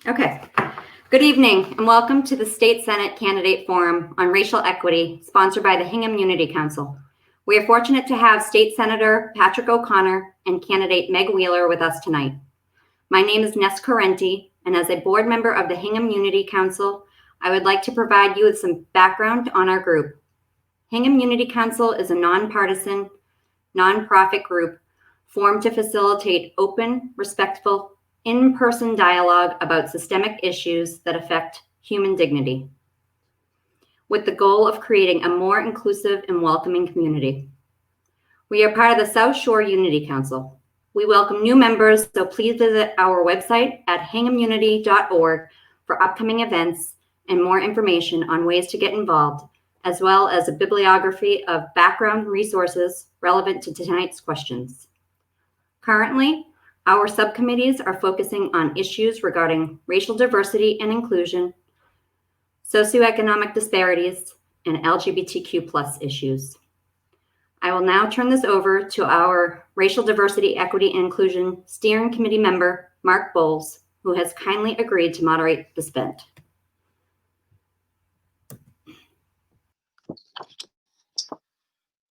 Okay. Good evening and welcome to the State Senate Candidate Forum on Racial Equity, sponsored by the Hingham Unity Council. We are fortunate to have State Senator Patrick O'Connor and candidate Meg Wheeler with us tonight. My name is Ness Correnti, and as a board member of the Hingham Unity Council, I would like to provide you with some background on our group. Hingham Unity Council is a nonpartisan, nonprofit group formed to facilitate open, respectful, in-person dialogue about systemic issues that affect human dignity, with the goal of creating a more inclusive and welcoming community. We are part of the South Shore Unity Council. We welcome new members, so please visit our website at hinghamunity.org for upcoming events and more information on ways to get involved, as well as a bibliography of background resources relevant to tonight's questions. Currently, our subcommittees are focusing on issues regarding racial diversity and inclusion, socioeconomic disparities, and LGBTQ+ issues. I will now turn this over to our Racial Diversity, Equity, and Inclusion Steering Committee member, Mark Bowles, who has kindly agreed to moderate this event.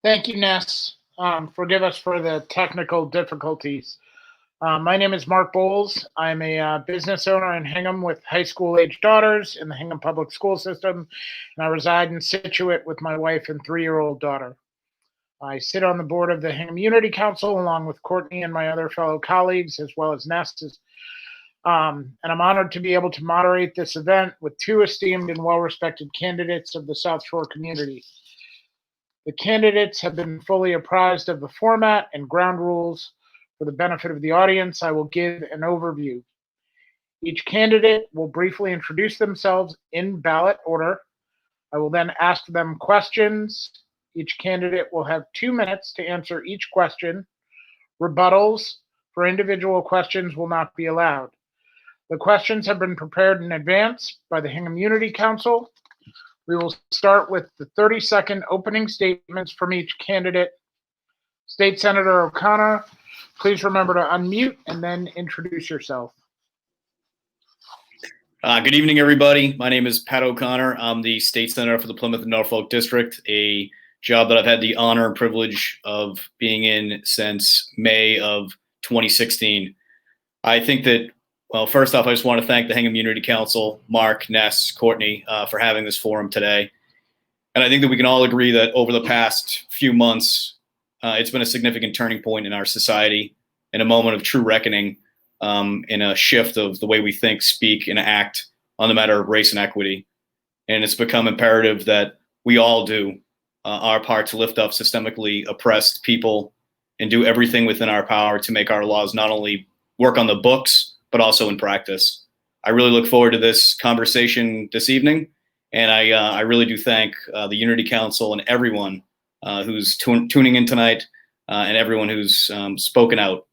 Thank you, Ness. Forgive us for the technical difficulties. My name is Mark Bowles. I'm a business owner in Hingham with high school-age daughters in the Hingham public school system, and I reside in Scituate with my wife and 3-year-old daughter. I sit on the board of the Hingham Unity Council along with Courtney and my other fellow colleagues, as well as Ness. And I'm honored to be able to moderate this event with two esteemed and well-respected candidates of the South Shore community. The candidates have been fully apprised of the format and ground rules. For the benefit of the audience, I will give an overview. Each candidate will briefly introduce themselves in ballot order. I will then ask them questions. Each candidate will have 2 minutes to answer each question. Rebuttals for individual questions will not be allowed. The questions have been prepared in advance by the Hingham Unity Council. We will start with the 30-second opening statements from each candidate. State Senator O'Connor, please remember to unmute and then introduce yourself. Good evening, everybody. My name is Pat O'Connor. I'm the state senator for the Plymouth Norfolk district, a job that I've had the honor and privilege of being in since May of 2016. I think that, well, first off, I just want to thank the Hingham Unity Council, Mark, Ness, Courtney, for having this forum today. And I think that we can all agree that over the past few months, it's been a significant turning point in our society, in a moment of true reckoning, in a shift of the way we think, speak, and act on the matter of race and equity. And it's become imperative that we all do our part to lift up systemically oppressed people and do everything within our power to make our laws not only work on the books, but also in practice. I really look forward to this conversation this evening, and I really do thank the Unity Council and everyone who's tuning in tonight, and everyone who's spoken out,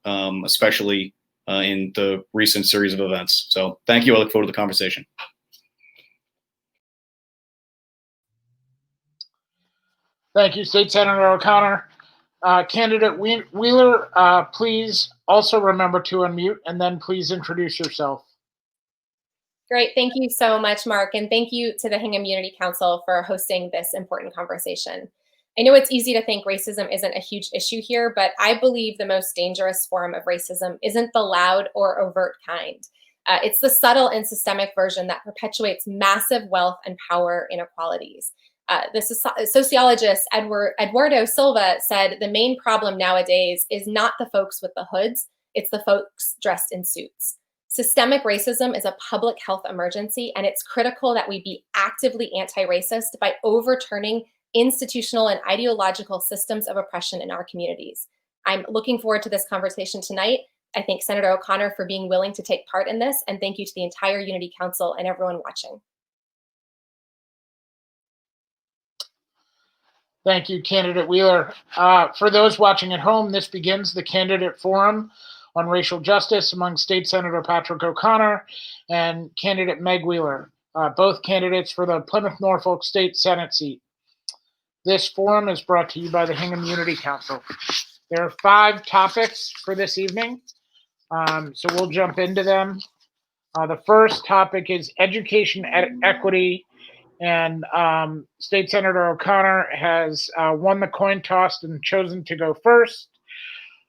especially in the recent series of events. So thank you. I look forward to the conversation. Thank you, State Senator O'Connor. Candidate Wheeler, please also remember to unmute and then please introduce yourself. Great. Thank you so much, Mark. And thank you to the Hingham Unity Council for hosting this important conversation. I know it's easy to think racism isn't a huge issue here, but I believe the most dangerous form of racism isn't the loud or overt kind. It's the subtle and systemic version that perpetuates massive wealth and power inequalities. The sociologist Eduardo Silva said the main problem nowadays is not the folks with the hoods, it's the folks dressed in suits. Systemic racism is a public health emergency, and it's critical that we be actively anti-racist by overturning institutional and ideological systems of oppression in our communities. I'm looking forward to this conversation tonight. I thank Senator O'Connor for being willing to take part in this, and thank you to the entire Unity Council and everyone watching. Thank you, Candidate Wheeler. For those watching at home, this begins the candidate forum on racial justice among State Senator Patrick O'Connor and candidate Meg Wheeler, both candidates for the Plymouth Norfolk State Senate seat. This forum is brought to you by the Hingham Unity Council. There are 5 topics for this evening, so we'll jump into them. The first topic is education equity, and State Senator O'Connor has won the coin toss and chosen to go first.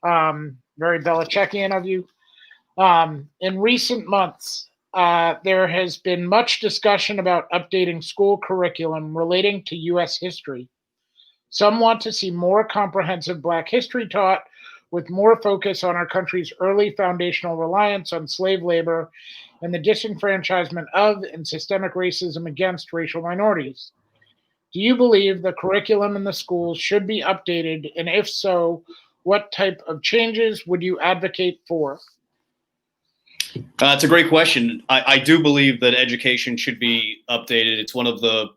Very Belichickian of you. In recent months, there has been much discussion about updating school curriculum relating to U.S. history. Some want to see more comprehensive Black history taught with more focus on our country's early foundational reliance on slave labor and the disenfranchisement of and systemic racism against racial minorities. Do you believe the curriculum in the schools should be updated? And if so, what type of changes would you advocate for? It's a great question. I do believe that education should be updated. It's one of the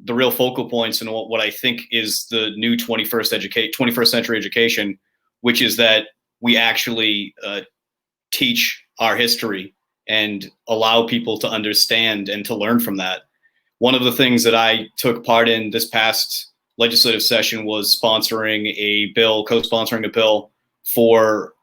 real focal points in what I think is the new 21st century education, which is that we actually teach our history and allow people to understand and to learn from that. One of the things that I took part in this past legislative session was co-sponsoring a bill for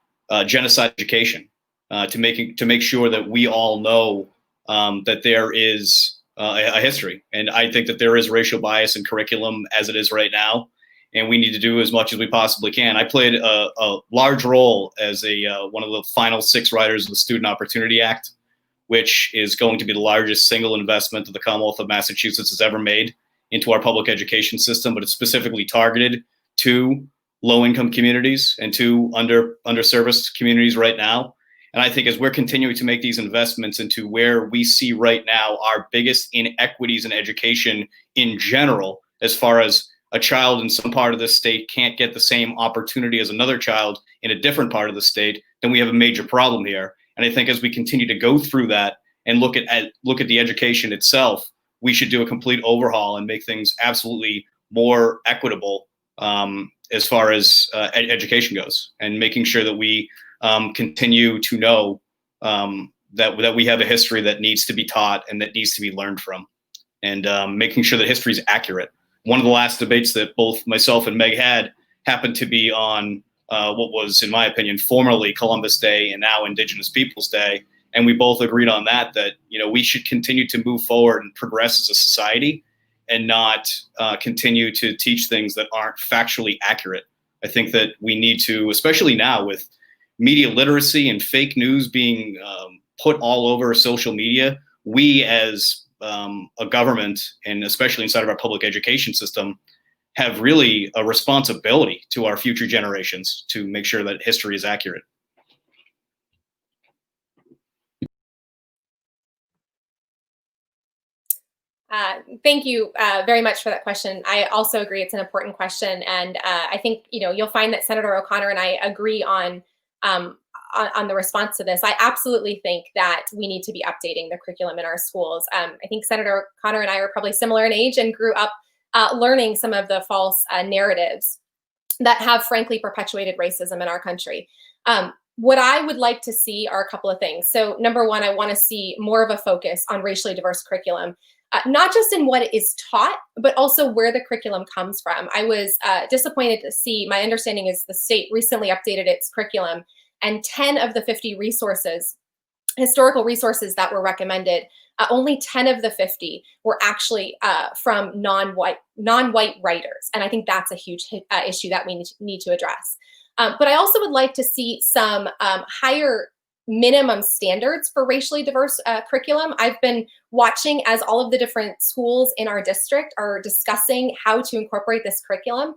genocide education, to make sure that we all know that there is a history. And I think that there is racial bias in curriculum as it is right now, and we need to do as much as we possibly can. I played a large role as one of the final 6 writers of the Student Opportunity Act, which is going to be the largest single investment that the Commonwealth of Massachusetts has ever made into our public education system, but it's specifically targeted to low-income communities and to underserviced communities right now. And I think as we're continuing to make these investments into where we see right now our biggest inequities in education in general, as far as a child in some part of the state can't get the same opportunity as another child in a different part of the state, then we have a major problem here. And I think as we continue to go through that and look at the education itself, we should do a complete overhaul and make things absolutely more equitable as far as education goes, and making sure that we continue to know that we have a history that needs to be taught and that needs to be learned from, and making sure that history is accurate. One of the last debates that both myself and Meg had happened to be on what was, in my opinion, formerly Columbus Day and now Indigenous Peoples Day. And we both agreed on that we should continue to move forward and progress as a society and not continue to teach things that aren't factually accurate. I think that we need to, especially now with media literacy and fake news being put all over social media, we as a government, and especially inside of our public education system, have really a responsibility to our future generations to make sure that history is accurate. Thank you very much for that question. I also agree it's an important question, and I think you'll find that Senator O'Connor and I agree on the response to this. I absolutely think that we need to be updating the curriculum in our schools. I think Senator O'Connor and I are probably similar in age and grew up learning some of the false narratives that have frankly perpetuated racism in our country. What I would like to see are a couple of things. So number one, I want to see more of a focus on racially diverse curriculum. Not just in what is taught, but also where the curriculum comes from. I was disappointed to see, my understanding is the state recently updated its curriculum, and 10 of the 50 historical resources that were recommended, only 10 of the 50 were actually from non-white writers. And I think that's a huge issue that we need to address. But I also would like to see some higher minimum standards for racially diverse curriculum. I've been watching as all of the different schools in our district are discussing how to incorporate this curriculum,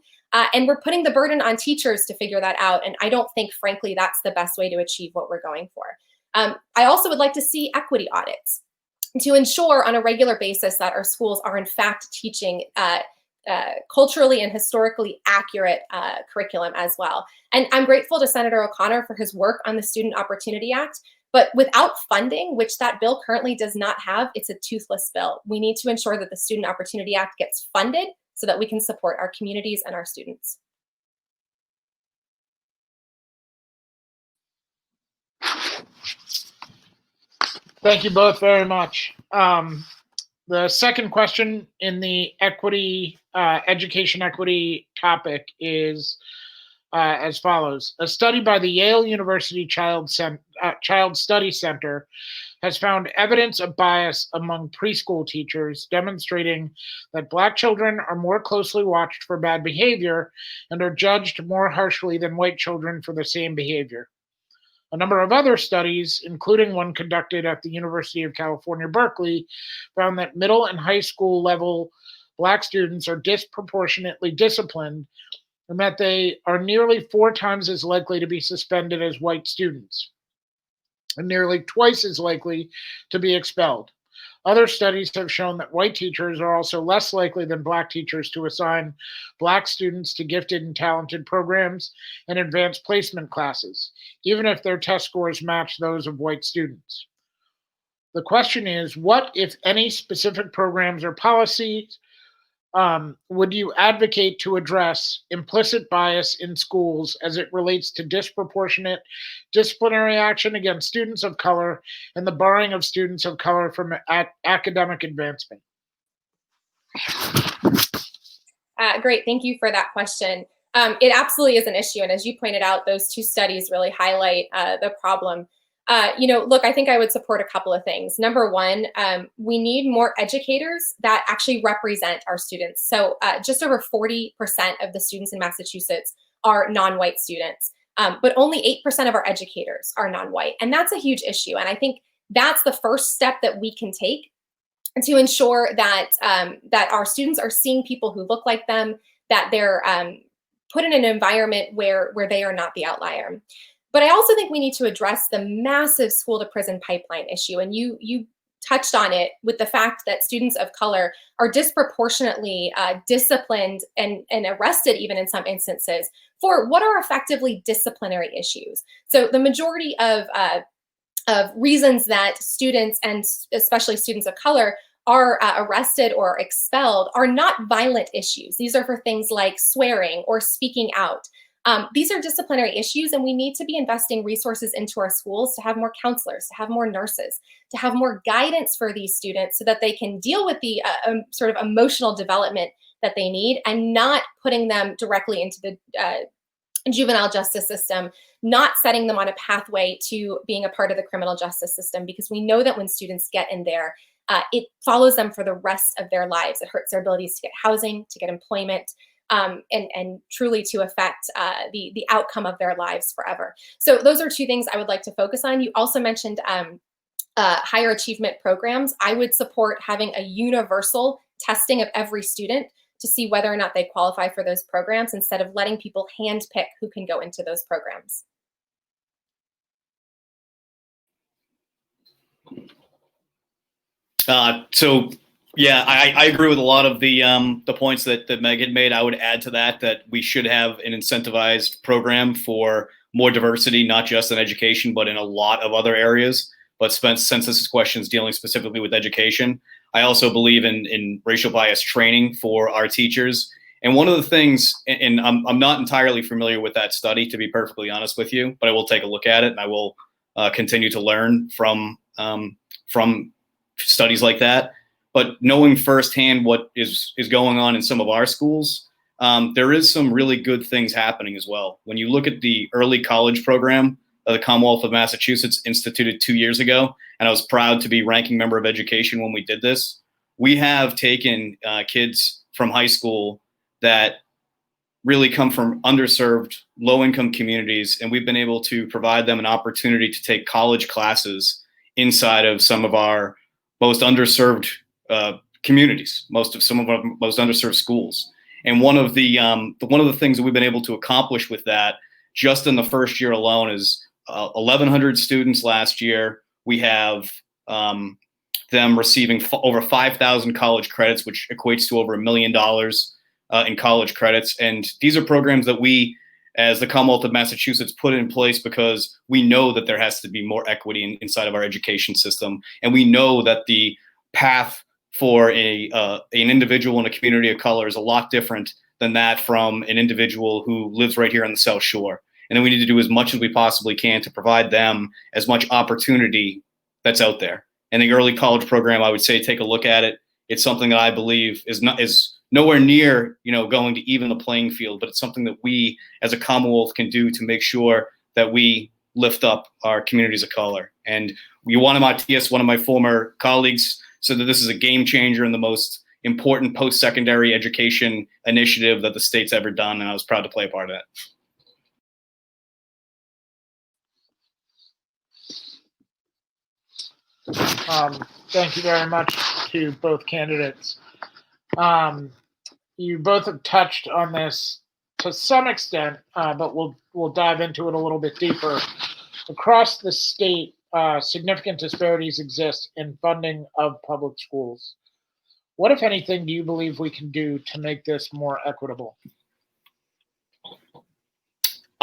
and we're putting the burden on teachers to figure that out. And I don't think, frankly, that's the best way to achieve what we're going for. I also would like to see equity audits to ensure on a regular basis that our schools are in fact teaching culturally and historically accurate curriculum as well. And I'm grateful to Senator O'Connor for his work on the Student Opportunity Act, but without funding, which that bill currently does not have, it's a toothless bill. We need to ensure that the Student Opportunity Act gets funded so that we can support our communities and our students. Thank you both very much. The second question in the equity, education equity topic is, as follows. A study by the Yale University Child Study Center has found evidence of bias among preschool teachers, demonstrating that Black children are more closely watched for bad behavior and are judged more harshly than white children for the same behavior. A number of other studies, including one conducted at the University of California, Berkeley, found that middle and high school level Black students are disproportionately disciplined and that they are nearly 4 times as likely to be suspended as white students, and nearly twice as likely to be expelled. Other studies have shown that white teachers are also less likely than Black teachers to assign Black students to gifted and talented programs and advanced placement classes, even if their test scores match those of white students. The question is, what, if any, specific programs or policies would you advocate to address implicit bias in schools as it relates to disproportionate disciplinary action against students of color and the barring of students of color from academic advancement? Great, thank you for that question. It absolutely is an issue, and as you pointed out, those 2 studies really highlight the problem. Look, I think I would support a couple of things. Number one, we need more educators that actually represent our students. So just over 40% of the students in Massachusetts are non-white students, but only 8% of our educators are non-white. And that's a huge issue. And I think that's the first step that we can take to ensure that, that our students are seeing people who look like them, that they're put in an environment where they are not the outlier. But I also think we need to address the massive school to prison pipeline issue. And you touched on it with the fact that students of color are disproportionately disciplined and arrested, even in some instances, for what are effectively disciplinary issues. So the majority of reasons that students, and especially students of color, are arrested or expelled are not violent issues. These are for things like swearing or speaking out. These are disciplinary issues, and we need to be investing resources into our schools to have more counselors, to have more nurses, to have more guidance for these students so that they can deal with the sort of emotional development that they need, and not putting them directly into the juvenile justice system, not setting them on a pathway to being a part of the criminal justice system, because we know that when students get in there, it follows them for the rest of their lives. It hurts their abilities to get housing, to get employment, and truly to affect the outcome of their lives forever. So those are 2 things I would like to focus on. You also mentioned higher achievement programs. I would support having a universal testing of every student to see whether or not they qualify for those programs, instead of letting people handpick who can go into those programs. Yeah, I agree with a lot of the points that Meg had made. I would add to that we should have an incentivized program for more diversity, not just in education, but in a lot of other areas. But since this is questions dealing specifically with education, I also believe in racial bias training for our teachers. And one of the things, and I'm not entirely familiar with that study, to be perfectly honest with you, but I will take a look at it, and I will continue to learn from studies like that. But knowing firsthand what is going on in some of our schools, there is some really good things happening as well. When you look at the early college program the Commonwealth of Massachusetts instituted 2 years ago, and I was proud to be ranking member of education when we did this, we have taken kids from high school that really come from underserved, low-income communities, and we've been able to provide them an opportunity to take college classes inside of some of our most underserved communities, some of our most underserved schools. And one of the things that we've been able to accomplish with that, just in the first year alone, is 1,100 students last year. We have them receiving over 5,000 college credits, which equates to over $1 million in college credits. And these are programs that we, as the Commonwealth of Massachusetts, put in place because we know that there has to be more equity inside of our education system. And we know that the path for an individual in a community of color is a lot different than that from an individual who lives right here on the South Shore. And then we need to do as much as we possibly can to provide them as much opportunity that's out there. And the early college program, I would say, take a look at it. It's something that I believe is nowhere near, going to even the playing field, but it's something that we as a Commonwealth can do to make sure that we lift up our communities of color. And one of my former colleagues, said that this is a game changer and the most important post-secondary education initiative that the state's ever done, and I was proud to play a part of that. Thank you very much to both candidates. You both have touched on this to some extent, but we'll dive into it a little bit deeper. Across the state, significant disparities exist in funding of public schools. What, if anything, do you believe we can do to make this more equitable?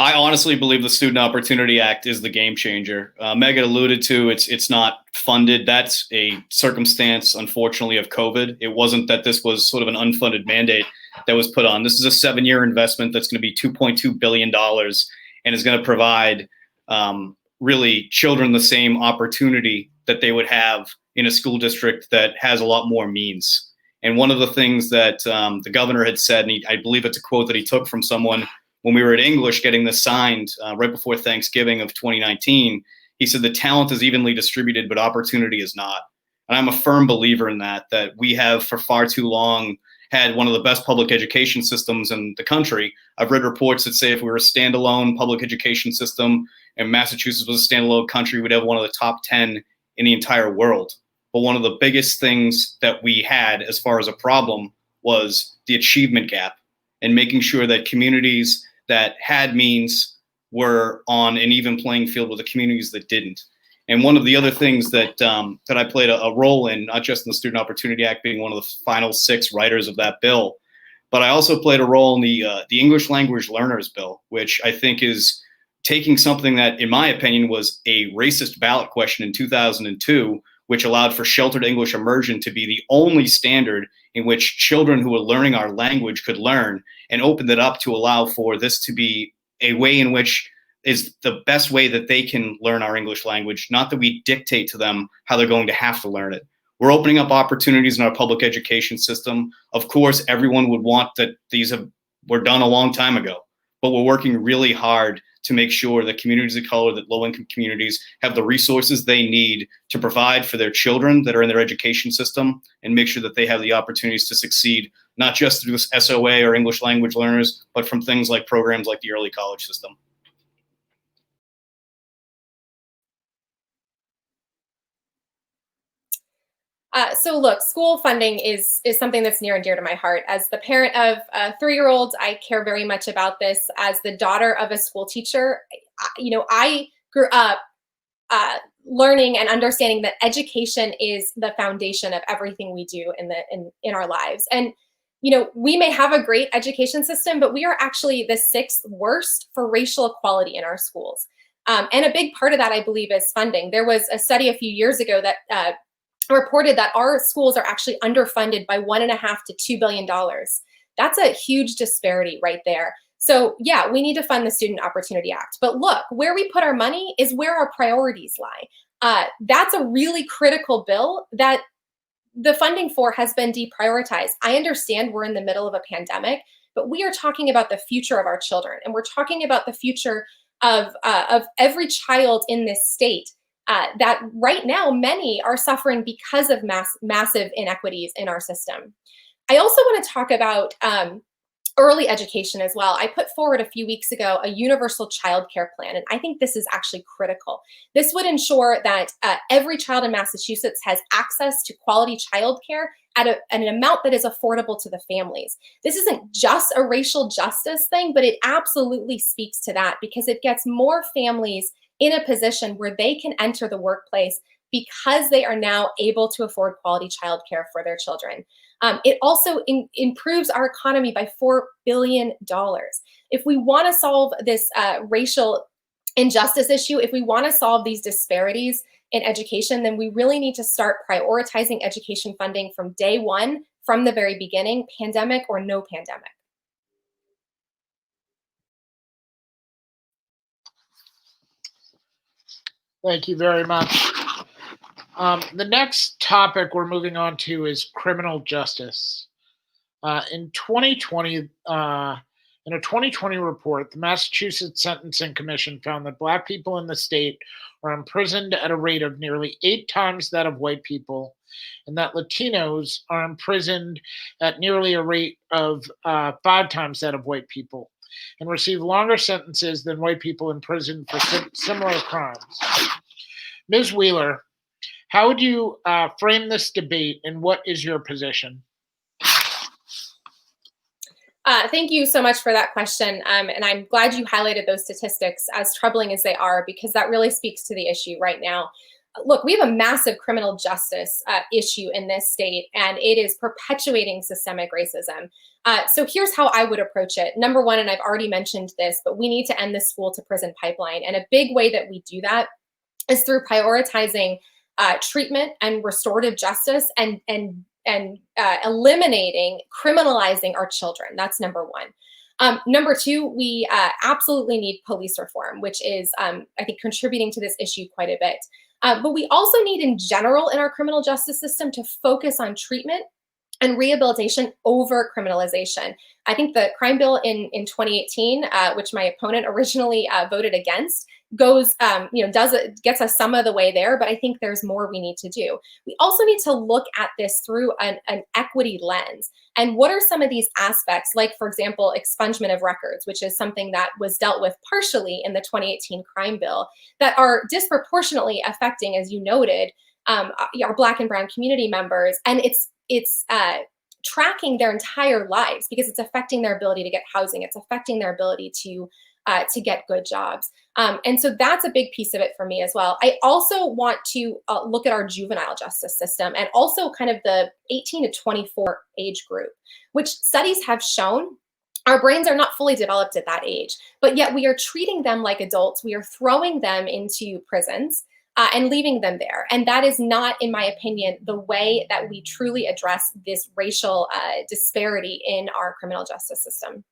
I honestly believe the Student Opportunity Act is the game changer. Megan alluded to it's not funded. That's a circumstance, unfortunately, of COVID. It wasn't that this was sort of an unfunded mandate that was put on. This is a 7-year investment that's going to be $2.2 billion and is going to provide really children the same opportunity that they would have in a school district that has a lot more means. And one of the things that the governor had said, and I believe it's a quote that he took from someone when we were at English getting this signed right before Thanksgiving of 2019, he said the talent is evenly distributed, but opportunity is not. And I'm a firm believer in that we have for far too long had one of the best public education systems in the country. I've read reports that say if we were a standalone public education system and Massachusetts was a standalone country, we'd have one of the top 10 in the entire world. But one of the biggest things that we had as far as a problem was the achievement gap and making sure that communities that had means were on an even playing field with the communities that didn't. And one of the other things that I played a role in, not just in the Student Opportunity Act being one of the final 6 writers of that bill, but I also played a role in the English Language Learners Bill, which I think is taking something that, in my opinion, was a racist ballot question in 2002, which allowed for sheltered English immersion to be the only standard in which children who were learning our language could learn, and opened it up to allow for this to be a way in which is the best way that they can learn our English language, not that we dictate to them how they're going to have to learn it. We're opening up opportunities in our public education system. Of course, everyone would want that these were done a long time ago, but we're working really hard to make sure that communities of color, that low-income communities have the resources they need to provide for their children that are in their education system, and make sure that they have the opportunities to succeed, not just through this SOA or English language learners, but from things like programs like the early college system. So look, school funding is something that's near and dear to my heart. As the parent of a 3-year-old, I care very much about this. As the daughter of a school teacher, I grew up learning and understanding that education is the foundation of everything we do in our lives. And we may have a great education system, but we are actually the 6th worst for racial equality in our schools. And a big part of that, I believe, is funding. There was a study a few years ago that reported that our schools are actually underfunded by $1.5 to $2 billion. That's a huge disparity right there. So yeah, we need to fund the Student Opportunity Act. But look, where we put our money is where our priorities lie. That's a really critical bill that the funding for has been deprioritized. I understand we're in the middle of a pandemic, but we are talking about the future of our children, and we're talking about the future of every child in this state. That right now, many are suffering because of massive inequities in our system. I also want to talk about early education as well. I put forward a few weeks ago a universal childcare plan, and I think this is actually critical. This would ensure that every child in Massachusetts has access to quality childcare at an amount that is affordable to the families. This isn't just a racial justice thing, but it absolutely speaks to that, because it gets more families in a position where they can enter the workplace because they are now able to afford quality childcare for their children. It also improves our economy by $4 billion. If we want to solve this racial injustice issue, if we want to solve these disparities in education, then we really need to start prioritizing education funding from day one, from the very beginning, pandemic or no pandemic. Thank you very much. The next topic we're moving on to is criminal justice. In 2020, in a 2020 report, the Massachusetts Sentencing Commission found that Black people in the state are imprisoned at a rate of nearly 8 times that of white people, and that Latinos are imprisoned at nearly a rate of 5 times that of white people, and receive longer sentences than white people in prison for similar crimes. Ms. Wheeler, how would you frame this debate, and what is your position? Thank you so much for that question. And I'm glad you highlighted those statistics, as troubling as they are, because that really speaks to the issue right now. Look, we have a massive criminal justice issue in this state, and it is perpetuating systemic racism. So here's how I would approach it. Number one, and I've already mentioned this, but we need to end the school to prison pipeline. And a big way that we do that is through prioritizing treatment and restorative justice and eliminating criminalizing our children. That's number one. Number two, we absolutely need police reform, which is, I think, contributing to this issue quite a bit. But we also need, in general, in our criminal justice system, to focus on treatment and rehabilitation over criminalization. I think the crime bill in 2018, which my opponent originally voted against, gets us some of the way there, but I think there's more we need to do. We also need to look at this through an equity lens. And what are some of these aspects, like, for example, expungement of records, which is something that was dealt with partially in the 2018 crime bill, that are disproportionately affecting, as you noted, our Black and Brown community members. And it's tracking their entire lives, because it's affecting their ability to get housing. It's affecting their ability to get good jobs. And so that's a big piece of it for me as well. I also want to look at our juvenile justice system, and also kind of the 18 to 24 age group, which studies have shown our brains are not fully developed at that age, but yet we are treating them like adults. We are throwing them into prisons and leaving them there. And that is not, in my opinion, the way that we truly address this racial disparity in our criminal justice system.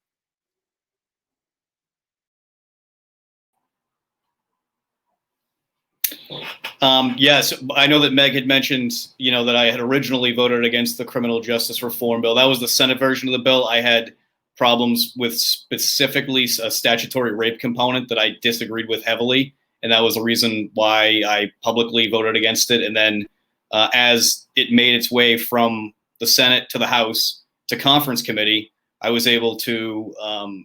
Yes, I know that Meg had mentioned, that I had originally voted against the criminal justice reform bill. That was the Senate version of the bill. I had problems with specifically a statutory rape component that I disagreed with heavily. And that was the reason why I publicly voted against it. And then as it made its way from the Senate to the House to conference committee, I was able to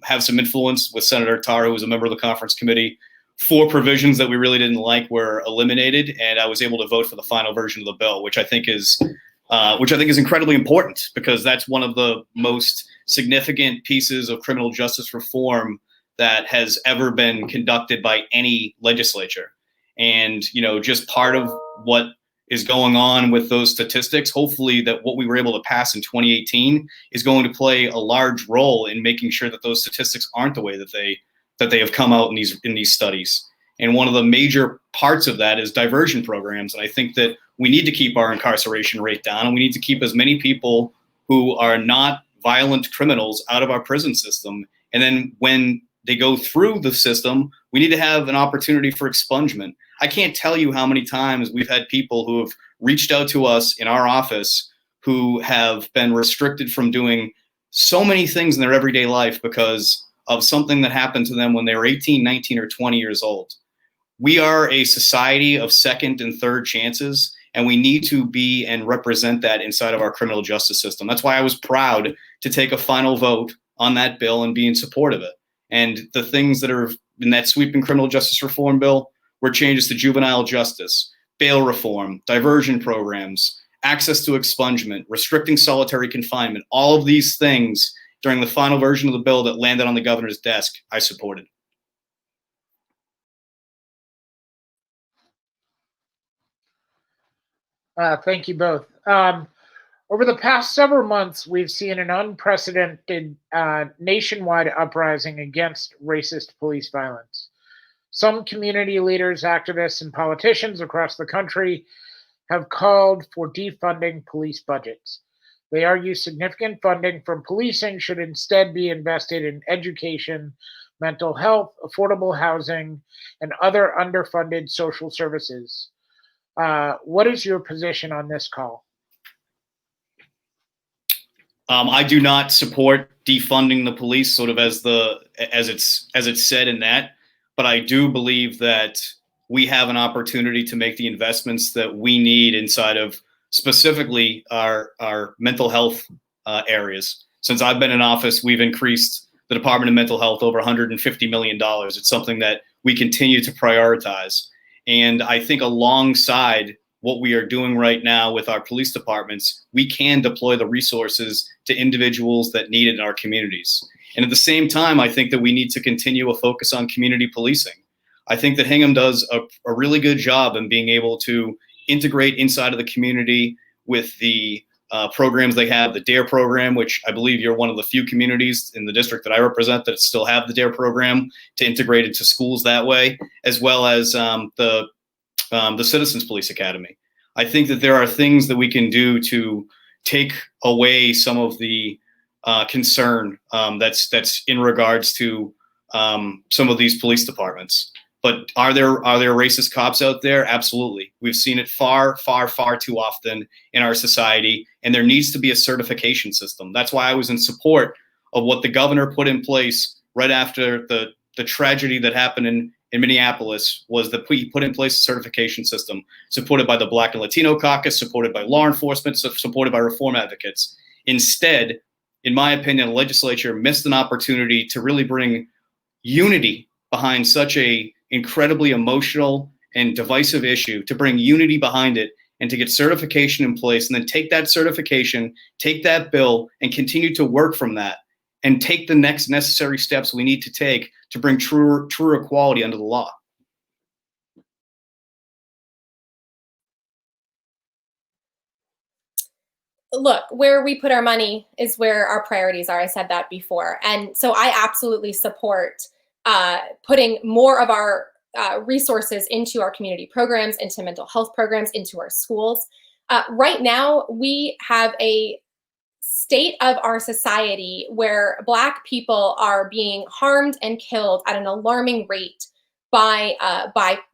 have some influence with Senator Tarr, who was a member of the conference committee. 4 provisions that we really didn't like were eliminated, and I was able to vote for the final version of the bill, which I think is incredibly important, because that's one of the most significant pieces of criminal justice reform that has ever been conducted by any legislature. And, just part of what is going on with those statistics, hopefully that what we were able to pass in 2018 is going to play a large role in making sure that those statistics aren't the way that they have come out in these studies. And one of the major parts of that is diversion programs. And I think that we need to keep our incarceration rate down, and we need to keep as many people who are not violent criminals out of our prison system. And then when they go through the system, we need to have an opportunity for expungement. I can't tell you how many times we've had people who have reached out to us in our office who have been restricted from doing so many things in their everyday life because of something that happened to them when they were 18, 19, or 20 years old. We are a society of second and third chances, and we need to be and represent that inside of our criminal justice system. That's why I was proud to take a final vote on that bill and be in support of it. And the things that are in that sweeping criminal justice reform bill were changes to juvenile justice, bail reform, diversion programs, access to expungement, restricting solitary confinement, all of these things during the final version of the bill that landed on the governor's desk, I supported. Thank you both. Over the past several months, we've seen an unprecedented nationwide uprising against racist police violence. Some community leaders, activists, and politicians across the country have called for defunding police budgets. They argue significant funding from policing should instead be invested in education, mental health, affordable housing, and other underfunded social services. What is your position on this call? I do not support defunding the police, sort of as it's said in that, but I do believe that we have an opportunity to make the investments that we need inside of specifically our mental health areas. Since I've been in office, we've increased the Department of Mental Health over $150 million. It's something that we continue to prioritize. And I think alongside what we are doing right now with our police departments, we can deploy the resources to individuals that need it in our communities. And at the same time, I think that we need to continue a focus on community policing. I think that Hingham does a really good job in being able to integrate inside of the community with the programs they have, the DARE program, which I believe you're one of the few communities in the district that I represent that still have the DARE program to integrate into schools that way, as well as the Citizens Police Academy. I think that there are things that we can do to take away some of the concern that's in regards to some of these police departments. But are there racist cops out there? Absolutely. We've seen it far, far, far too often in our society, and there needs to be a certification system. That's why I was in support of what the governor put in place right after the tragedy that happened in Minneapolis, was that he put in place a certification system supported by the Black and Latino Caucus, supported by law enforcement, supported by reform advocates. Instead, in my opinion, the legislature missed an opportunity to really bring unity behind such a incredibly emotional and divisive issue, to bring unity behind it and to get certification in place, and then take that certification, take that bill, and continue to work from that and take the next necessary steps we need to take to bring true equality under the law. Look, where we put our money is where our priorities are. I said that before. And so I absolutely support putting more of our resources into our community programs, into mental health programs, into our schools. Right now, we have a state of our society where Black people are being harmed and killed at an alarming rate by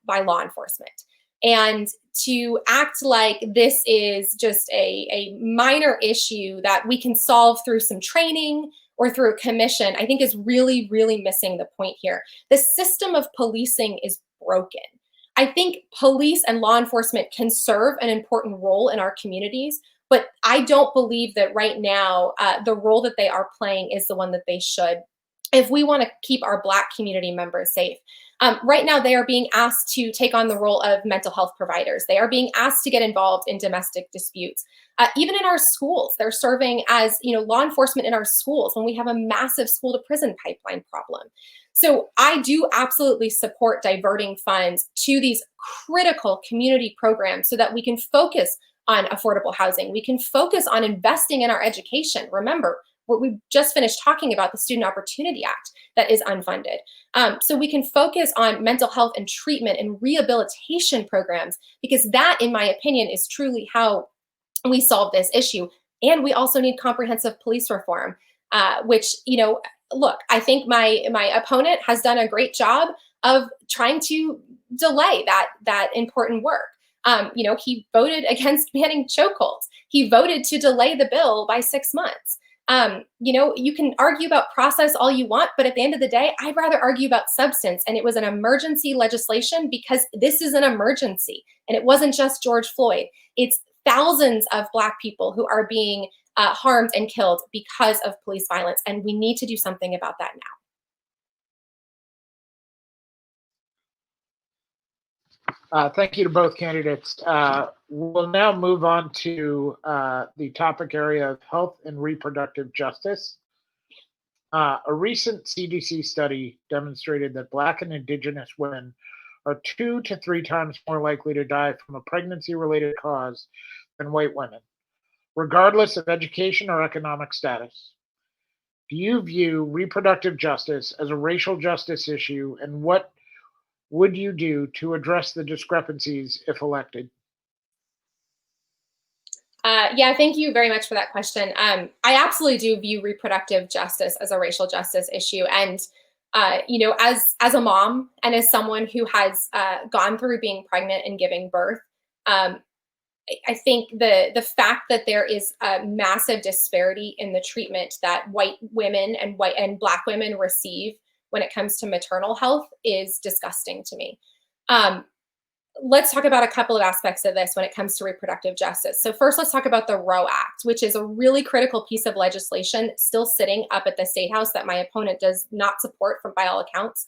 law enforcement. And to act like this is just a minor issue that we can solve through some training or through a commission, I think is really, really missing the point here. The system of policing is broken. I think police and law enforcement can serve an important role in our communities, but I don't believe that right now the role that they are playing is the one that they should if we want to keep our Black community members safe. Right now, they are being asked to take on the role of mental health providers. They are being asked to get involved in domestic disputes. Even in our schools, they're serving as law enforcement in our schools when we have a massive school to prison pipeline problem. So I do absolutely support diverting funds to these critical community programs so that we can focus on affordable housing. We can focus on investing in our education. Remember, we just finished talking about the Student Opportunity Act that is unfunded. So we can focus on mental health and treatment and rehabilitation programs, because that, in my opinion, is truly how we solve this issue. And we also need comprehensive police reform, which, look, I think my opponent has done a great job of trying to delay that important work. He voted against banning chokeholds. He voted to delay the bill by 6 months. You can argue about process all you want, but at the end of the day, I'd rather argue about substance. And it was an emergency legislation because this is an emergency. And it wasn't just George Floyd. It's thousands of Black people who are being harmed and killed because of police violence. And we need to do something about that now. Thank you to both candidates. We'll now move on to the topic area of health and reproductive justice. A recent CDC study demonstrated that Black and Indigenous women are 2 to 3 times more likely to die from a pregnancy-related cause than white women, regardless of education or economic status. Do you view reproductive justice as a racial justice issue, and what would you do to address the discrepancies if elected? Yeah, thank you very much for that question. I absolutely do view reproductive justice as a racial justice issue. And, as a mom and as someone who has gone through being pregnant and giving birth, I think the fact that there is a massive disparity in the treatment that white women and Black women receive when it comes to maternal health is disgusting to me. Let's talk about a couple of aspects of this when it comes to reproductive justice. So first, let's talk about the Roe Act, which is a really critical piece of legislation still sitting up at the State House that my opponent does not support by all accounts.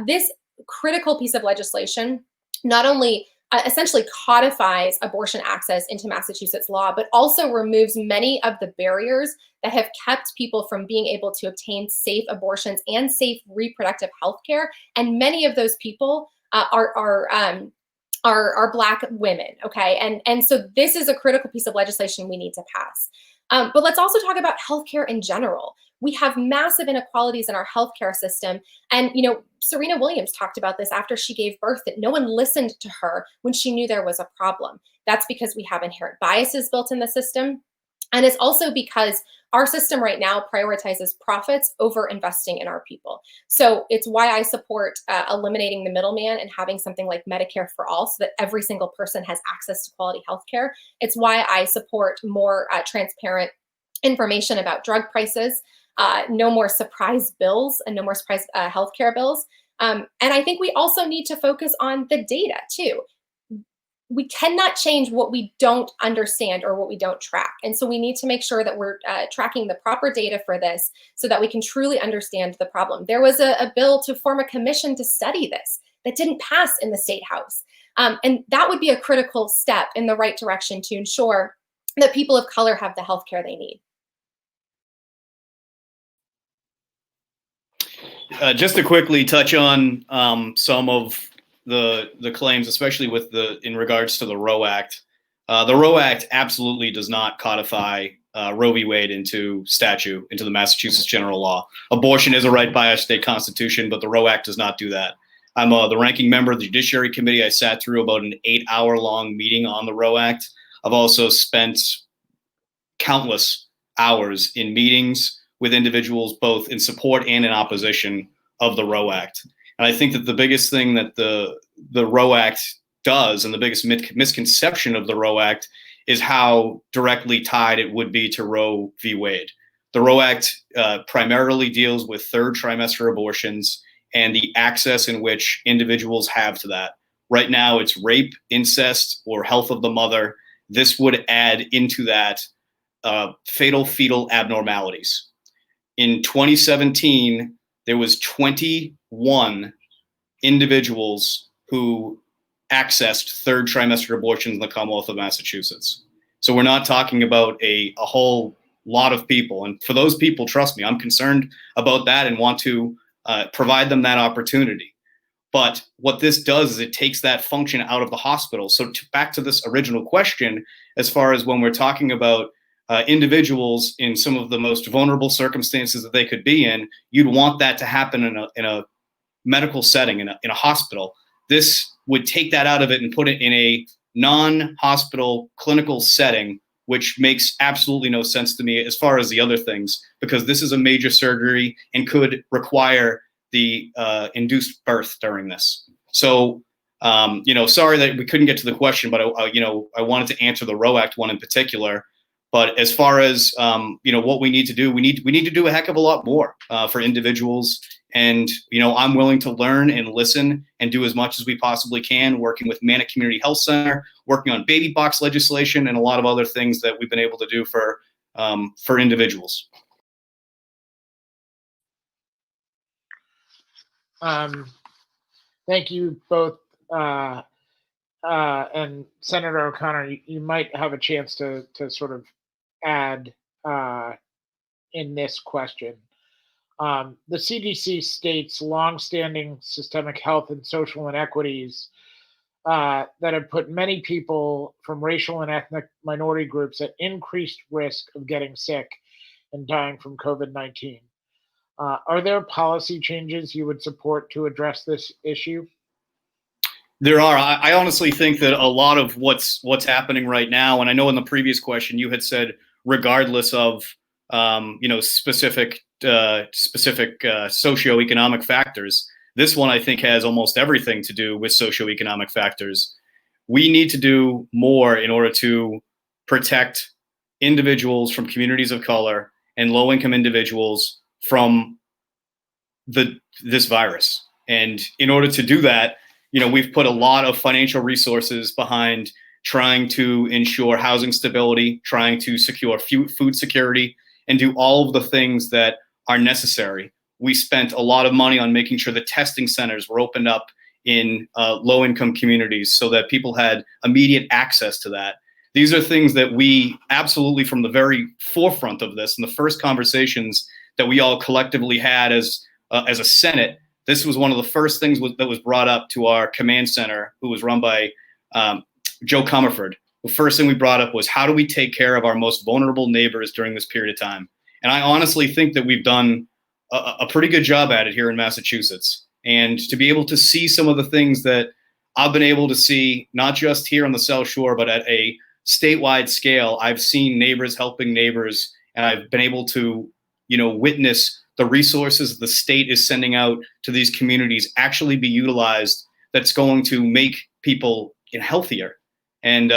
This critical piece of legislation not only essentially codifies abortion access into Massachusetts law, but also removes many of the barriers that have kept people from being able to obtain safe abortions and safe reproductive health care. And many of those people are Black women, okay? And so this is a critical piece of legislation we need to pass. But let's also talk about healthcare in general. We have massive inequalities in our healthcare system. And, Serena Williams talked about this after she gave birth, that no one listened to her when she knew there was a problem. That's because we have inherent biases built in the system. And it's also because our system right now prioritizes profits over investing in our people. So it's why I support eliminating the middleman and having something like Medicare for all, so that every single person has access to quality healthcare. It's why I support more transparent information about drug prices, no more surprise bills, and no more surprise healthcare bills. And I think we also need to focus on the data too. We cannot change what we don't understand or what we don't track. And so we need to make sure that we're tracking the proper data for this so that we can truly understand the problem. There was a bill to form a commission to study this that didn't pass in the State House. And that would be a critical step in the right direction to ensure that people of color have the health care they need. Just to quickly touch on some of the claims, especially in regards to the Roe Act. The Roe Act absolutely does not codify Roe v. Wade into statute, into the Massachusetts general law. Abortion is a right by our state constitution, but the Roe Act does not do that. I'm the ranking member of the Judiciary Committee. I sat through about an 8-hour-long meeting on the Roe Act. I've also spent countless hours in meetings with individuals both in support and in opposition of the Roe Act. And I think that the biggest thing that the Roe Act does, and the biggest misconception of the Roe Act, is how directly tied it would be to Roe v. Wade. The Roe Act primarily deals with third trimester abortions and the access in which individuals have to that. Right now, it's rape, incest, or health of the mother. This would add into that fatal fetal abnormalities. In 2017, there was 21 individuals who accessed third trimester abortions in the Commonwealth of Massachusetts. So we're not talking about a whole lot of people. And for those people, trust me, I'm concerned about that and want to provide them that opportunity. But what this does is it takes that function out of the hospital. So back to this original question, as far as when we're talking about individuals in some of the most vulnerable circumstances that they could be in, you'd want that to happen in a medical setting, in a hospital. This would take that out of it and put it in a non-hospital clinical setting, which makes absolutely no sense to me as far as the other things, because this is a major surgery and could require the induced birth during this. So, sorry that we couldn't get to the question, but I wanted to answer the Roe Act one in particular. But as far as what we need to do, we need to do a heck of a lot more for individuals. And I'm willing to learn and listen and do as much as we possibly can, working with Manic Community Health Center, working on baby box legislation, and a lot of other things that we've been able to do for individuals. Thank you both. And Senator O'Connor, you might have a chance to sort of add in this question. The CDC states longstanding systemic health and social inequities that have put many people from racial and ethnic minority groups at increased risk of getting sick and dying from COVID-19. Are there policy changes you would support to address this issue? There are. I honestly think that a lot of what's happening right now, and I know in the previous question you had said regardless of specific socioeconomic factors. This one I think has almost everything to do with socioeconomic factors. we need to do more in order to protect individuals from communities of color and low-income individuals from this virus. And in order to do that, we've put a lot of financial resources behind trying to ensure housing stability, trying to secure food security, and do all of the things that are necessary. We spent a lot of money on making sure the testing centers were opened up in low-income communities so that people had immediate access to that. These are things that we absolutely, from the very forefront of this, in the first conversations that we all collectively had as a Senate, this was one of the first things that was brought up to our command center, who was run by Joe Comerford. The first thing we brought up was, how do we take care of our most vulnerable neighbors during this period of time? And I honestly think that we've done a pretty good job at it here in Massachusetts. And to be able to see some of the things that I've been able to see, not just here on the South Shore, but at a statewide scale, I've seen neighbors helping neighbors, and I've been able to, witness the resources the state is sending out to these communities actually be utilized. That's going to make people healthier. And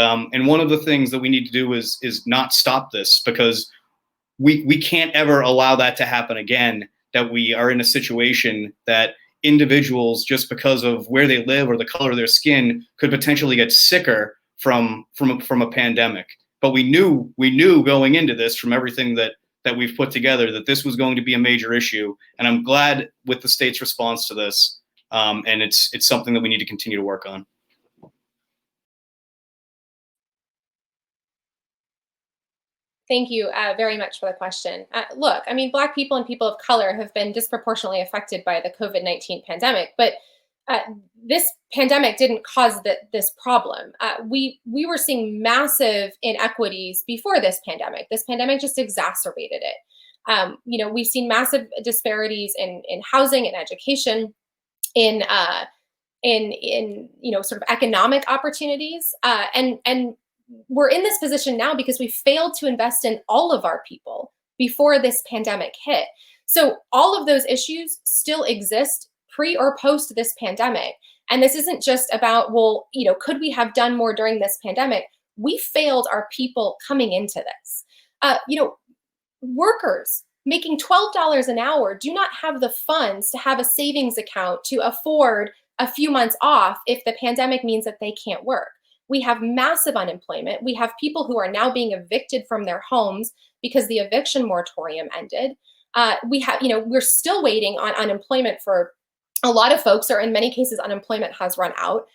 one of the things that we need to do is not stop this, because we can't ever allow that to happen again, that we are in a situation that individuals, just because of where they live or the color of their skin, could potentially get sicker from a pandemic. But we knew going into this, from everything that we've put together, that this was going to be a major issue. And I'm glad with the state's response to this. And it's something that we need to continue to work on. Thank you very much for the question. Look, I mean, Black people and people of color have been disproportionately affected by the COVID-19 pandemic, but this pandemic didn't cause this problem. We were seeing massive inequities before this pandemic. This pandemic just exacerbated it. We've seen massive disparities in housing and education, in sort of economic opportunities, and we're in this position now because we failed to invest in all of our people before this pandemic hit. So all of those issues still exist pre or post this pandemic. And this isn't just about, could we have done more during this pandemic? We failed our people coming into this. Workers making $12 an hour do not have the funds to have a savings account to afford a few months off if the pandemic means that they can't work. We have massive unemployment. We have people who are now being evicted from their homes because the eviction moratorium ended. We're still waiting on unemployment for a lot of folks, or in many cases, unemployment has run out.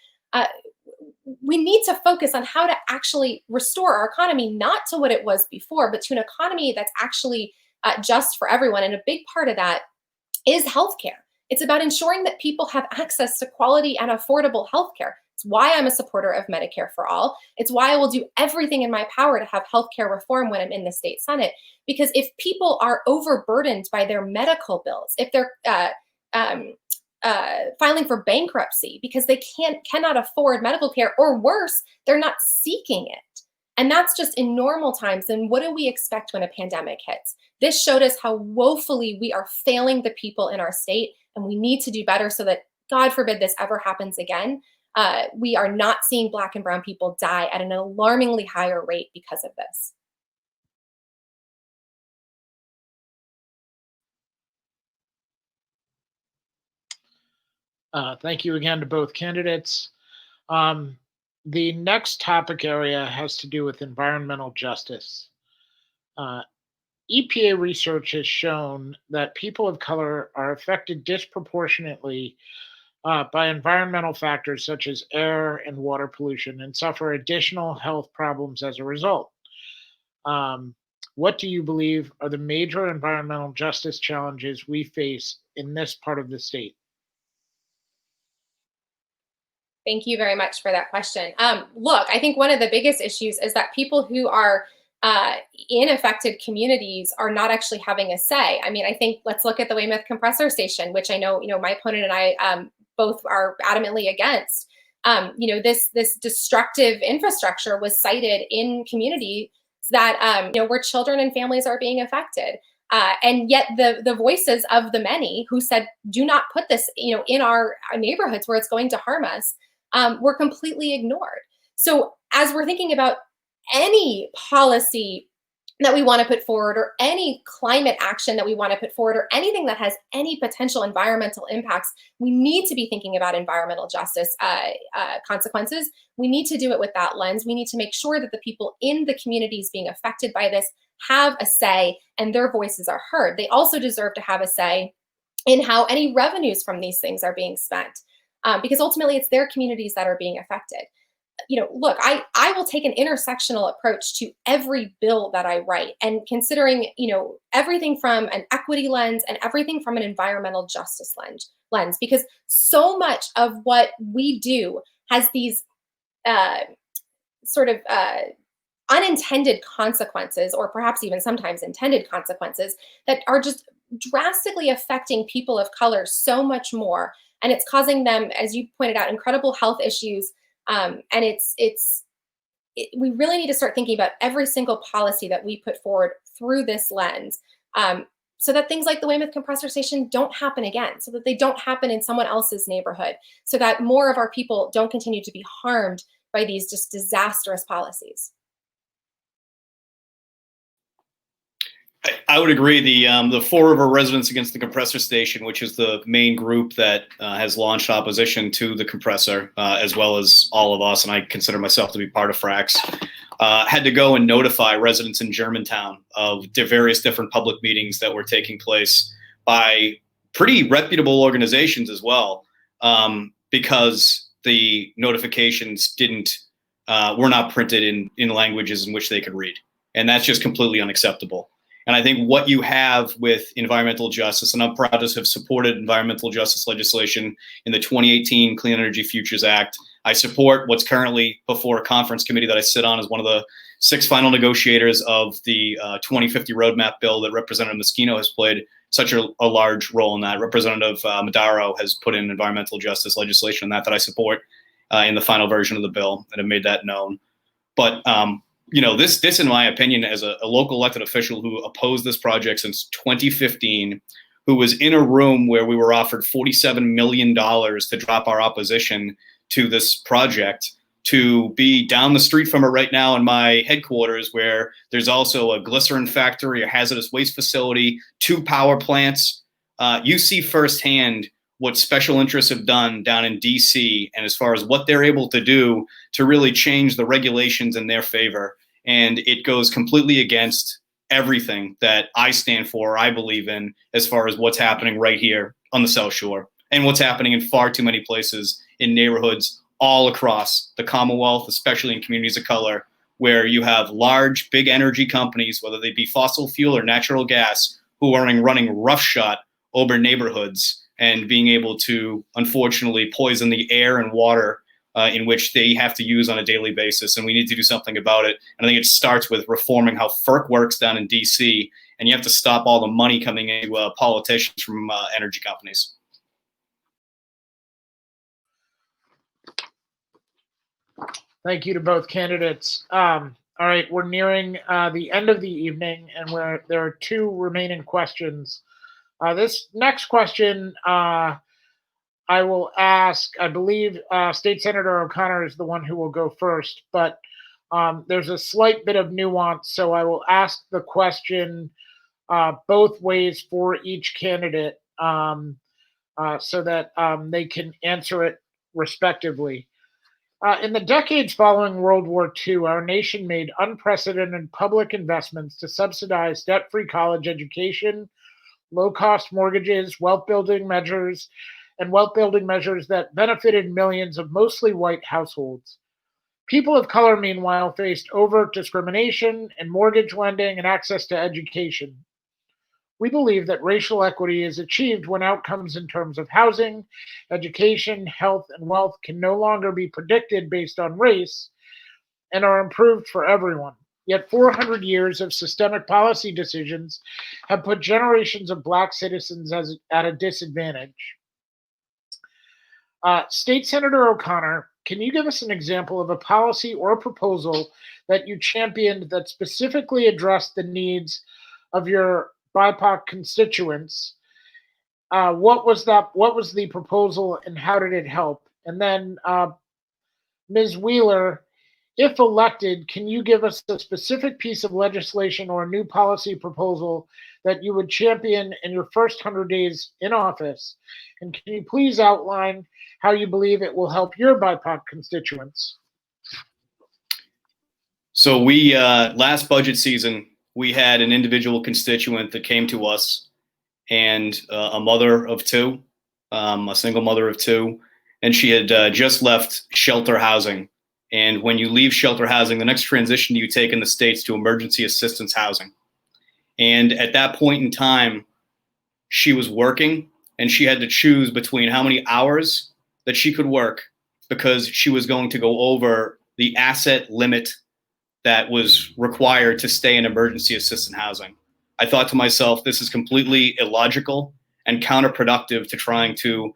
We need to focus on how to actually restore our economy, not to what it was before, but to an economy that's actually just for everyone. And a big part of that is healthcare. It's about ensuring that people have access to quality and affordable healthcare. It's why I'm a supporter of Medicare for all. It's why I will do everything in my power to have healthcare reform when I'm in the state Senate. Because if people are overburdened by their medical bills, if they're filing for bankruptcy because they cannot afford medical care, or worse, they're not seeking it, and that's just in normal times, then what do we expect when a pandemic hits? This showed us how woefully we are failing the people in our state, and we need to do better so that, God forbid, this ever happens again. We are not seeing Black and brown people die at an alarmingly higher rate because of this. Thank you again to both candidates. The next topic area has to do with environmental justice. EPA research has shown that people of color are affected disproportionately by environmental factors such as air and water pollution, and suffer additional health problems as a result. What do you believe are the major environmental justice challenges we face in this part of the state? Thank you very much for that question. Look, I think one of the biggest issues is that people who are in affected communities are not actually having a say. I mean, I think let's look at the Weymouth compressor station, which I know, my opponent and I both are adamantly against. This destructive infrastructure was cited in communities that, where children and families are being affected. And yet the voices of the many who said, do not put this, in our neighborhoods where it's going to harm us, were completely ignored. So as we're thinking about any policy that we want to put forward, or any climate action that we want to put forward, or anything that has any potential environmental impacts, we need to be thinking about environmental justice consequences. We need to do it with that lens. We need to make sure that the people in the communities being affected by this have a say and their voices are heard. They also deserve to have a say in how any revenues from these things are being spent, because ultimately it's their communities that are being affected. Look, I will take an intersectional approach to every bill that I write, and considering, everything from an equity lens and everything from an environmental justice lens, because so much of what we do has these sort of unintended consequences, or perhaps even sometimes intended consequences, that are just drastically affecting people of color so much more. And it's causing them, as you pointed out, incredible health issues. And we really need to start thinking about every single policy that we put forward through this lens, so that things like the Weymouth compressor station don't happen again, so that they don't happen in someone else's neighborhood, so that more of our people don't continue to be harmed by these just disastrous policies. I would agree. The Fall River Residents Against the Compressor Station, which is the main group that has launched opposition to the compressor, as well as all of us, and I consider myself to be part of FRAX, had to go and notify residents in Germantown of the various different public meetings that were taking place by pretty reputable organizations as well, because the notifications were not printed in languages in which they could read, and that's just completely unacceptable. And I think what you have with environmental justice, and I'm proud to have supported environmental justice legislation in the 2018 Clean Energy Futures Act. I support what's currently before a conference committee that I sit on as one of the 6 final negotiators of the 2050 roadmap bill that Representative Moschino has played such a large role in that. Representative Madaro has put in environmental justice legislation that I support in the final version of the bill, and have made that known. But this, in my opinion, as a local elected official who opposed this project since 2015, who was in a room where we were offered $47 million to drop our opposition to this project, to be down the street from it right now in my headquarters, where there's also a glycerin factory, a hazardous waste facility, 2 power plants. You see firsthand what special interests have done down in DC, and as far as what they're able to do to really change the regulations in their favor. And it goes completely against everything that I stand for, I believe in, as far as what's happening right here on the South Shore, and what's happening in far too many places in neighborhoods all across the Commonwealth, especially in communities of color, where you have large, big energy companies, whether they be fossil fuel or natural gas, who are running roughshod over neighborhoods and being able to, unfortunately, poison the air and water in which they have to use on a daily basis. And we need to do something about it. And I think it starts with reforming how FERC works down in DC. And you have to stop all the money coming into politicians from energy companies. Thank you to both candidates. All right, we're nearing the end of the evening, and there are 2 remaining questions. This next question I will ask, I believe State Senator O'Connor is the one who will go first, but there's a slight bit of nuance, so I will ask the question both ways for each candidate, so that they can answer it respectively. In the decades following World War II, our nation made unprecedented public investments to subsidize debt-free college education, low-cost mortgages, wealth-building measures that benefited millions of mostly white households. People of color, meanwhile, faced overt discrimination in mortgage lending and access to education. We believe that racial equity is achieved when outcomes in terms of housing, education, health, and wealth can no longer be predicted based on race and are improved for everyone. Yet 400 years of systemic policy decisions have put generations of Black citizens at a disadvantage. State Senator O'Connor, can you give us an example of a policy or proposal that you championed that specifically addressed the needs of your BIPOC constituents? What was the proposal, and how did it help? And then Ms. Wheeler, If elected, can you give us a specific piece of legislation or a new policy proposal that you would champion in your first 100 days in office? And can you please outline how you believe it will help your BIPOC constituents? So we, last budget season, we had an individual constituent that came to us, and a mother of two, a single mother of two, and she had just left shelter housing. And when you leave shelter housing, the next transition you take in the States to emergency assistance housing. And at that point in time, she was working, and she had to choose between how many hours that she could work, because she was going to go over the asset limit that was required to stay in emergency assistance housing. I thought to myself, this is completely illogical and counterproductive to trying to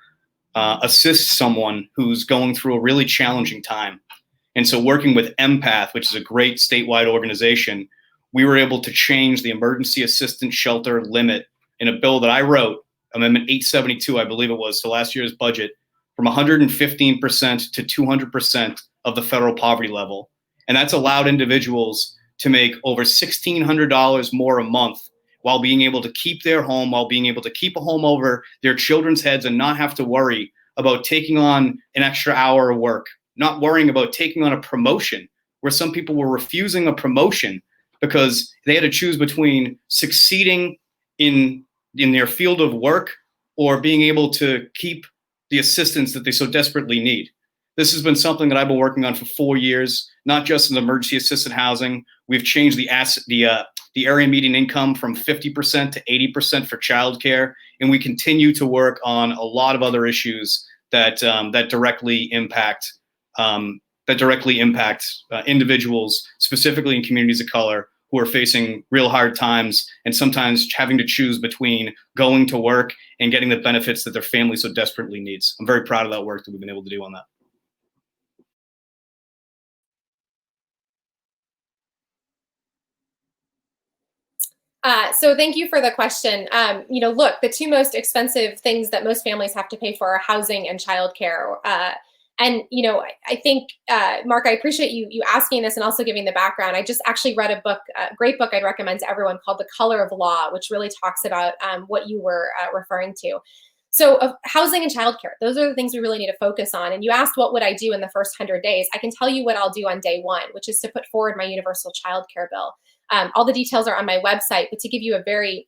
assist someone who's going through a really challenging time. And so working with Empath, which is a great statewide organization, we were able to change the emergency assistance shelter limit in a bill that I wrote, Amendment 872, I believe it was, to last year's budget, from 115% to 200% of the federal poverty level. And that's allowed individuals to make over $1,600 more a month while being able to keep their home, while being able to keep a home over their children's heads and not have to worry about taking on an extra hour of work, not worrying about taking on a promotion, where some people were refusing a promotion because they had to choose between succeeding in their field of work or being able to keep the assistance that they so desperately need. This has been something that I've been working on for 4 years, not just in emergency assisted housing. We've changed the area median income from 50% to 80% for childcare, and we continue to work on a lot of other issues that directly impact individuals, specifically in communities of color, who are facing real hard times and sometimes having to choose between going to work and getting the benefits that their family so desperately needs. I'm very proud of that work that we've been able to do on that. So thank you for the question. Look, the two most expensive things that most families have to pay for are housing and childcare. I think, Mark, I appreciate you asking this and also giving the background. I just actually read a book, a great book I'd recommend to everyone, called The Color of Law, which really talks about what you were referring to. So housing and childcare, those are the things we really need to focus on. And you asked, what would I do in the first 100 days? I can tell you what I'll do on day one, which is to put forward my universal childcare bill. All the details are on my website, but to give you a very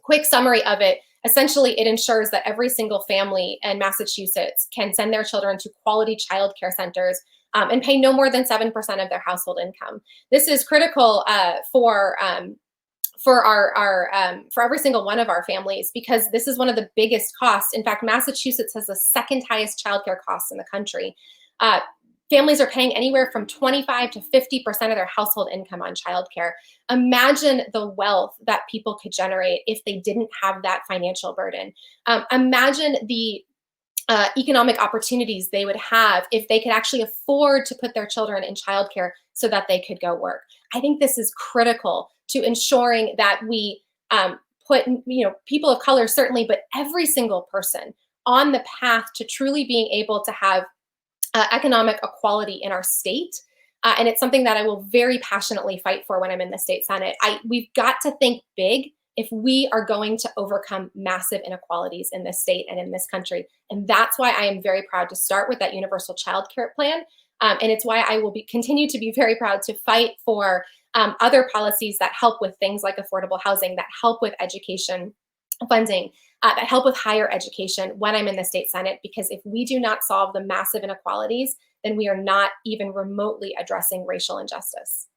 quick summary of it, essentially it ensures that every single family in Massachusetts can send their children to quality childcare centers and pay no more than 7% of their household income. This is critical for every single one of our families, because this is one of the biggest costs. In fact, Massachusetts has the second highest childcare costs in the country. Families are paying anywhere from 25 to 50% of their household income on childcare. Imagine the wealth that people could generate if they didn't have that financial burden. Imagine the economic opportunities they would have if they could actually afford to put their children in childcare so that they could go work. I think this is critical to ensuring that we put people of color, certainly, but every single person on the path to truly being able to have economic equality in our state. And it's something that I will very passionately fight for when I'm in the state Senate. We've got to think big if we are going to overcome massive inequalities in this state and in this country. And that's why I am very proud to start with that universal child care plan. And it's why I will continue to be very proud to fight for other policies that help with things like affordable housing, that help with education funding, that help with higher education when I'm in the state Senate, because if we do not solve the massive inequalities, then we are not even remotely addressing racial injustice.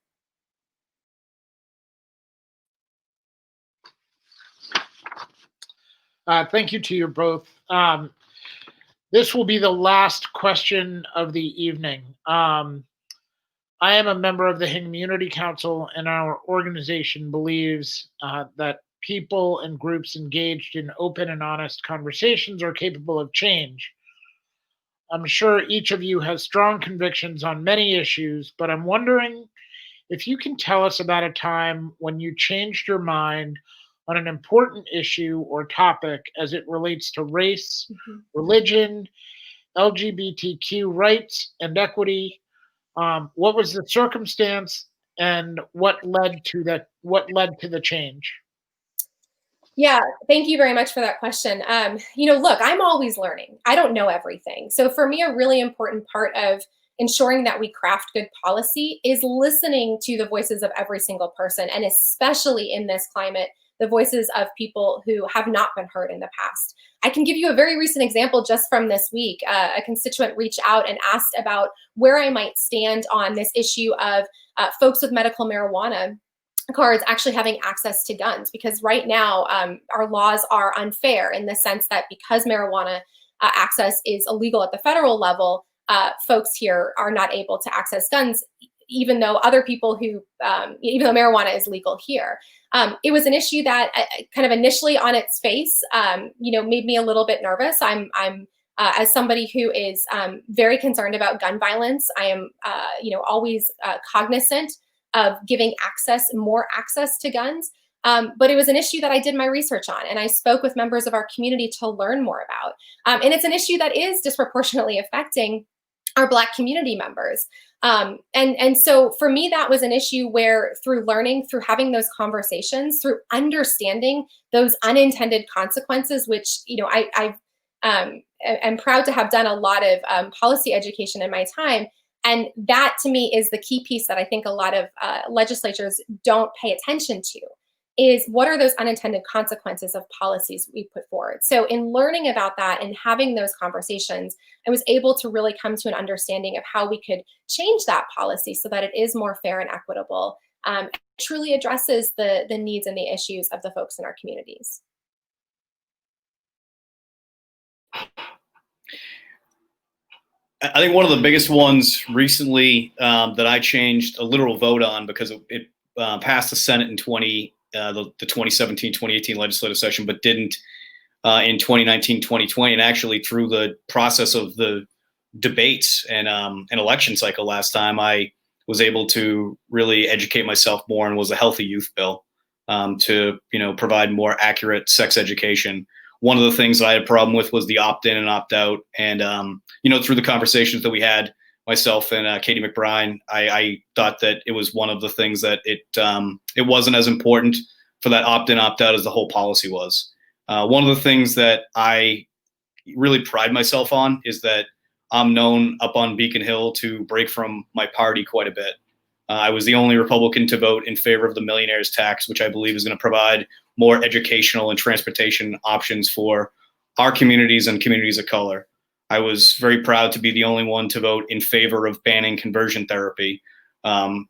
Thank you to you both. This will be the last question of the evening. I am a member of the Hingham Unity Council, and our organization believes that people and groups engaged in open and honest conversations are capable of change. I'm sure each of you has strong convictions on many issues, but I'm wondering if you can tell us about a time when you changed your mind on an important issue or topic as it relates to race, religion, LGBTQ rights and equity, What was the circumstance, and what led to the change? Yeah, thank you very much for that question. Look, I'm always learning. I don't know everything. So for me, a really important part of ensuring that we craft good policy is listening to the voices of every single person, and especially in this climate, the voices of people who have not been heard in the past. I can give you a very recent example just from this week. A constituent reached out and asked about where I might stand on this issue of folks with medical marijuana cards actually having access to guns, because right now our laws are unfair in the sense that because marijuana access is illegal at the federal level, folks here are not able to access guns, even though other people who, even though marijuana is legal here. It was an issue that kind of initially on its face, made me a little bit nervous. I'm as somebody who is very concerned about gun violence, I am, always cognizant of giving more access to guns. But it was an issue that I did my research on, and I spoke with members of our community to learn more about. And it's an issue that is disproportionately affecting our Black community members. And so for me, that was an issue where through learning, through having those conversations, through understanding those unintended consequences, which, I am proud to have done a lot of policy education in my time. And that to me is the key piece that I think a lot of legislatures don't pay attention to, is what are those unintended consequences of policies we put forward. So in learning about that and having those conversations, I was able to really come to an understanding of how we could change that policy so that it is more fair and equitable, and truly addresses the needs and the issues of the folks in our communities. I think one of the biggest ones recently that I changed a literal vote on because it passed the Senate in the 2017-2018 legislative session, but didn't in 2019-2020. And actually through the process of the debates and an election cycle last time, I was able to really educate myself more, and was a healthy youth bill to provide more accurate sex education. One of the things that I had a problem with was the opt-in and opt-out. And, through the conversations that we had, myself and Katie McBride, I thought that it was one of the things that it wasn't as important for that opt-in, opt-out as the whole policy was. One of the things that I really pride myself on is that I'm known up on Beacon Hill to break from my party quite a bit. I was the only Republican to vote in favor of the millionaire's tax, which I believe is going to provide more educational and transportation options for our communities and communities of color. I was very proud to be the only one to vote in favor of banning conversion therapy,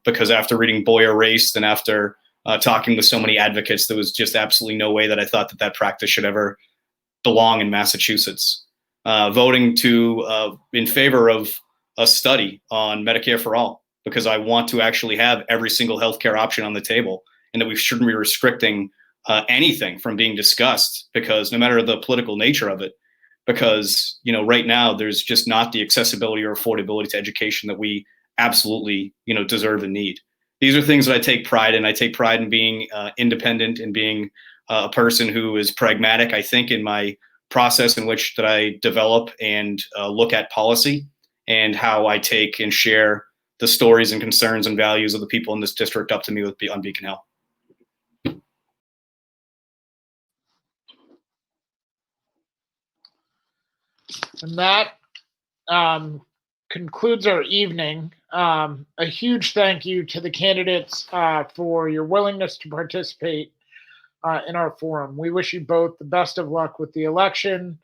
because after reading Boyer Race and after talking with so many advocates, there was just absolutely no way that I thought that practice should ever belong in Massachusetts. Voting in favor of a study on Medicare for all, because I want to actually have every single healthcare option on the table, and that we shouldn't be restricting anything from being discussed, because no matter the political nature of it, because right now there's just not the accessibility or affordability to education that we absolutely deserve and need. These are things that I take pride in. I take pride in being independent and being a person who is pragmatic. I think in my process in which that I develop and look at policy, and how I take and share the stories and concerns and values of the people in this district up to me on Beacon Hill. And that concludes our evening. A huge thank you to the candidates for your willingness to participate in our forum. We wish you both the best of luck with the election,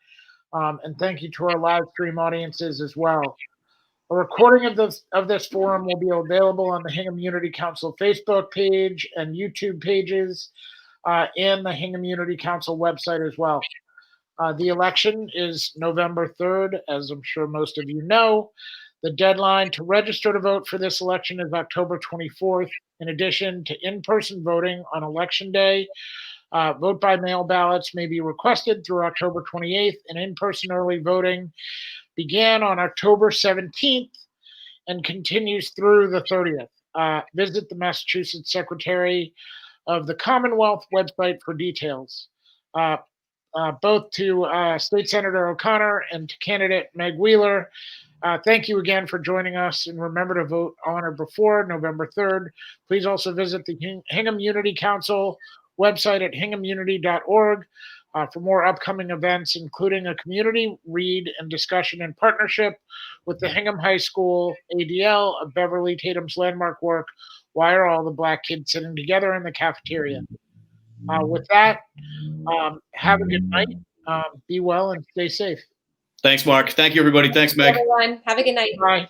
and thank you to our live stream audiences as well. A recording of this forum will be available on the Hingham Unity Council Facebook page and YouTube pages, and the Hingham Unity Council website as well. The election is November 3rd, as I'm sure most of you know. The deadline to register to vote for this election is October 24th. In addition to in-person voting on Election Day, vote by mail ballots may be requested through October 28th, and in-person early voting began on October 17th and continues through the 30th. Visit the Massachusetts Secretary of the Commonwealth website for details. both to State Senator O'Connor and to candidate Meg Wheeler. Thank you again for joining us, and remember to vote on or before November 3rd. Please also visit the Hingham Unity Council website at hinghamunity.org for more upcoming events, including a community read and discussion in partnership with the Hingham High School ADL of Beverly Tatum's landmark work, Why Are All the Black Kids Sitting Together in the Cafeteria? With that, have a good night. Be well and stay safe. Thanks, Mark. Thank you, everybody. Thanks, Meg. Everyone, have a good night. Bye.